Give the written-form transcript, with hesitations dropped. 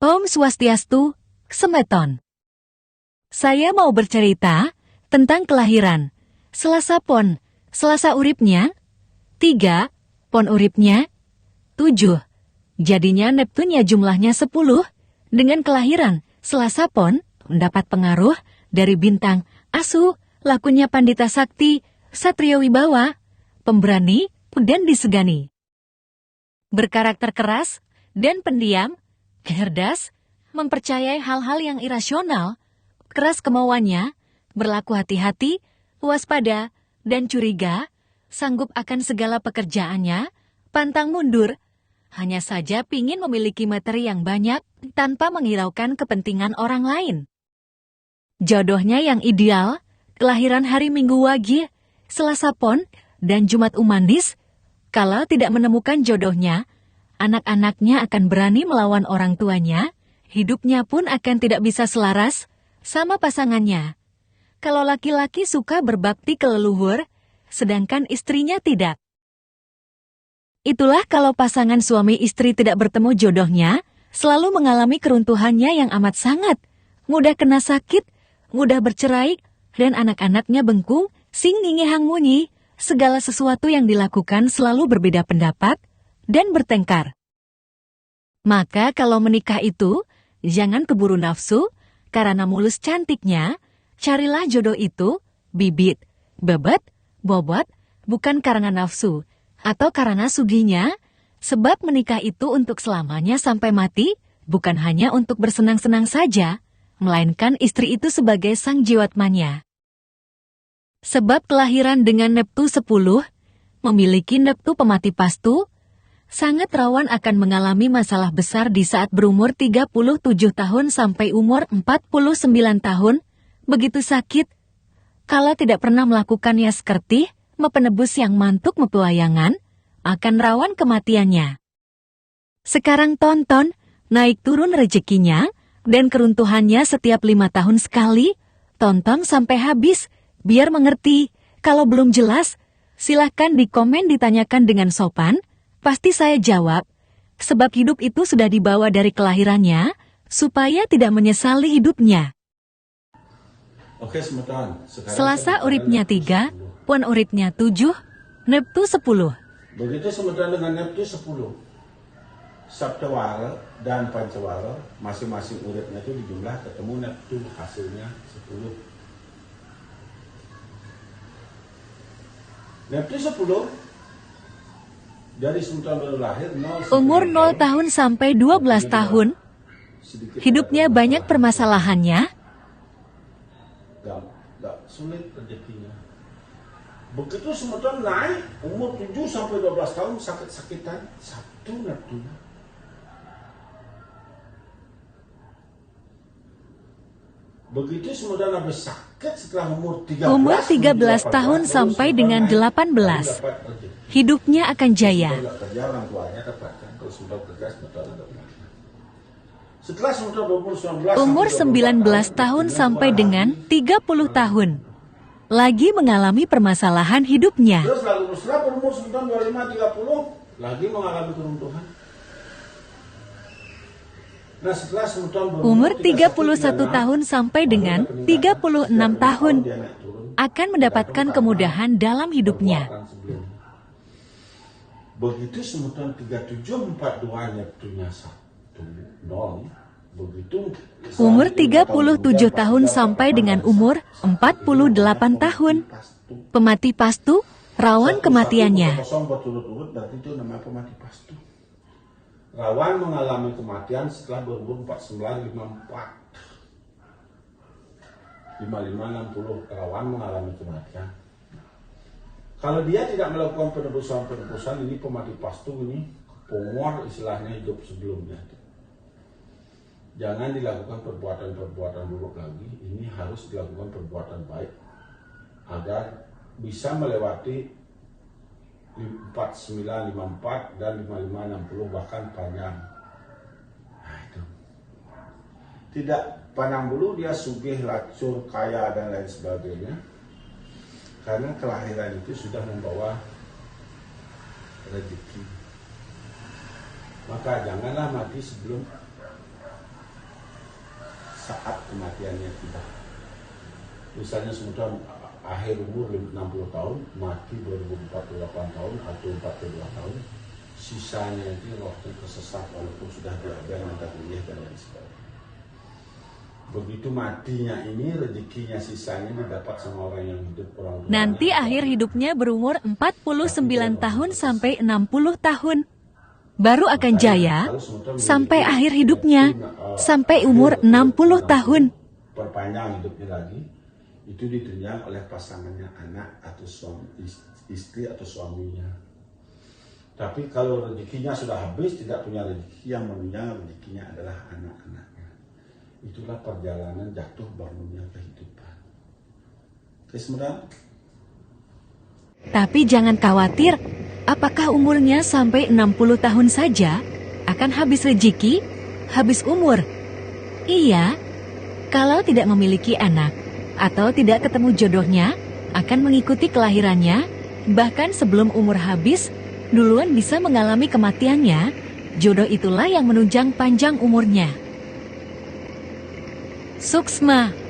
Om Swastiastu, Semeton. Saya mau bercerita tentang kelahiran. Selasa Pon, Selasa uripnya, 3, Pon uripnya, 7. Jadinya Neptunnya jumlahnya 10. Dengan kelahiran Selasa Pon, mendapat pengaruh dari bintang Asu, lakunya Pandita Sakti, Satrio Wibawa, pemberani dan disegani. Berkarakter keras dan pendiam, cerdas, mempercayai hal-hal yang irasional, keras kemauannya, berlaku hati-hati, waspada, dan curiga, sanggup akan segala pekerjaannya, pantang mundur, hanya saja pingin memiliki materi yang banyak tanpa menghiraukan kepentingan orang lain. Jodohnya yang ideal, kelahiran hari Minggu Wage, Selasa Pon, dan Jumat Umandis. Kalau tidak menemukan jodohnya, anak-anaknya akan berani melawan orang tuanya, hidupnya pun akan tidak bisa selaras sama pasangannya. Kalau laki-laki suka berbakti ke leluhur, sedangkan istrinya tidak. Itulah kalau pasangan suami istri tidak bertemu jodohnya, selalu mengalami keruntuhannya yang amat sangat, mudah kena sakit, mudah bercerai, dan anak-anaknya bengkung, sing ngingehang munyi, segala sesuatu yang dilakukan selalu berbeda pendapat, dan bertengkar. Maka kalau menikah itu, jangan keburu nafsu, karena mulus cantiknya, carilah jodoh itu, bibit, bebet, bobot, bukan karena nafsu, atau karena suginya, sebab menikah itu untuk selamanya sampai mati, bukan hanya untuk bersenang-senang saja, melainkan istri itu sebagai sang jiwatmanya. Sebab kelahiran dengan Neptu 10, memiliki Neptu pemati pastu, sangat rawan akan mengalami masalah besar di saat berumur 37 tahun sampai umur 49 tahun, begitu sakit. Kalau tidak pernah melakukannya sekerti, penebus yang mantuk mepelayangan, akan rawan kematiannya. Sekarang tonton, naik turun rezekinya, dan keruntuhannya setiap 5 tahun sekali, tonton sampai habis, biar mengerti. Kalau belum jelas, silahkan di komen ditanyakan dengan sopan, pasti saya jawab, sebab hidup itu sudah dibawa dari kelahirannya, supaya tidak menyesali hidupnya. Oke, Semeton. Selasa uripnya 3, Pon uripnya 7, Neptu 10. Begitu Semeton dengan Neptu 10. Saptawara dan Pancawara, masing-masing uripnya itu dijumlah ketemu Neptu, hasilnya 10. Neptu 10 dari Semeton baru lahir 0 Umur 0 tahun sampai 12 tahun, hidupnya banyak permasalahannya, Gak sulit rezekinya. Begitu Semeton naik umur 7 sampai 12 tahun sakit-sakitan Sabtu Neptu. Begitu Semeton habis sakit setelah umur 13. Umur 13 tahun sampai dengan 18. Hidupnya akan jaya. Setelah Semeton berumur 19 Umur 19 tahun sampai dengan 30 tahun. Lagi mengalami permasalahan hidupnya. Terus lalu setelah berumur Semeton 25-30 lagi mengalami keruntuhan. Nah, setelah Semeton Umur 31 tahun sampai dengan 36 tahun akan mendapatkan kemudahan dalam hidupnya. Begitu Semeton 37-42 Neptunya 1-0. Begitu Umur 37 tahun sampai dengan umur 48 tahun. Pemati pastu, rawan kematiannya. Berturut-turut berarti itu namanya pemati pastu. Rawan mengalami kematian setelah berumur 49-54. 55-60 rawan mengalami kematian. Kalau dia tidak melakukan penebusan, ini pemati pastu ini pemor istilahnya hidup sebelumnya. Jangan dilakukan perbuatan-perbuatan buruk lagi, ini harus dilakukan perbuatan baik agar bisa melewati 49-54 dan 55-60 bahkan panjang. Nah, itu. Tidak pandang bulu dia sugih, lacur, kaya dan lain sebagainya. Karena kelahiran itu sudah membawa rezeki. Maka janganlah mati sebelum kematiannya tiba. Misalnya sementara akhir umur 60 tahun, mati 2048 tahun atau 42 tahun, sisanya itu rohnya tersesat walaupun sudah diajar nanti kuliah dan lain sebagainya. Begitu matinya ini, rezekinya sisanya didapat sama orang yang hidup kurang lebih Nanti banyak. akhir hidupnya berumur 49 tahun sampai 60 tahun. Baru akan jaya sampai akhir hidupnya, sampai umur 60 tahun. Perpanjang hidupnya lagi, itu ditunjang oleh pasangannya, anak atau suami, istri atau suaminya. Tapi kalau rezekinya sudah habis, tidak punya rezeki, yang menunjang rezekinya adalah anak-anaknya. Itulah perjalanan jatuh bangunnya kehidupan. Oke, sebenarnya. Tapi jangan khawatir, apakah umurnya sampai 60 tahun saja akan habis rezeki, habis umur? Iya, kalau tidak memiliki anak atau tidak ketemu jodohnya, akan mengikuti kelahirannya, bahkan sebelum umur habis, duluan bisa mengalami kematiannya. Jodoh itulah yang menunjang panjang umurnya. Suksma.